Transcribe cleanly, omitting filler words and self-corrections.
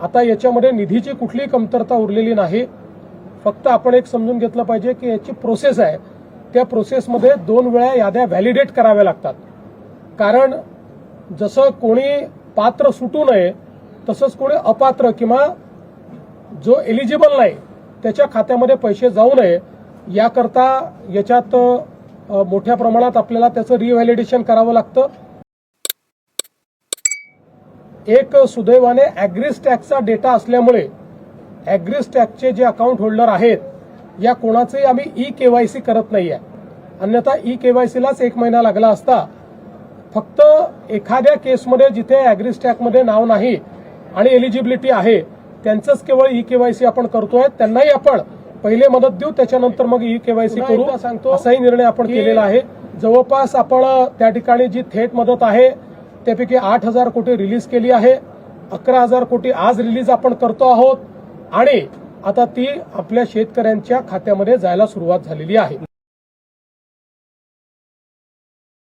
आता याच्यामध्ये निधीची कुठलीही कमतरता उरलेली नाही। फक्त आपण एक समजून घेतलं पाहिजे की याची प्रोसेस आहे, त्या प्रोसेसमध्ये 2 वेळा याद्या व्हॅलिडेट कराव्या लागतात। कारण जसं कोणी पात्र सुटू नये तसंच कोणी अपात्र किंवा जो एलिजिबल नाही त्याच्या खात्यामध्ये पैसे जाऊ नये याकरता याच्यात मोठ्या प्रमाणात आपल्याला त्याचं रिव्हॅलिडेशन करावं लागतं। एक सुदैवाने ॲग्रीज टॅक्सचा डेटा असल्यामुळे ॲग्रीज टॅक्सचे जे अकाउंट होल्डर आहेत या कोणाचंही आम्ही ई-केवायसी करत नाहीये। अन्यथा ई-केवायसीलाच 1 महिना लागला असता। फक्त एखाद्या केसमध्ये जिथे ॲग्रीज टॅक्समध्ये नाव नाही आणि एलिजिबिलिटी आहे त्यांचंच केवळ ई-केवायसी आपण करतोय। त्यांनाही आपण पहिले मदत देऊ, त्याच्यानंतर मग ई-केवायसी करू सांगतो, असाही निर्णय आपण केलेला आहे। जवळपास आपण त्या ठिकाणी जी थेट मदत आहे त्यापैकी 8,000 कोटी रिलीज केली आहे। 11,000 कोटी आज रिलीज आपण करतो आहोत आणि आता ती आपल्या शेतकऱ्यांच्या खात्यामध्ये जायला सुरुवात झालेली आहे।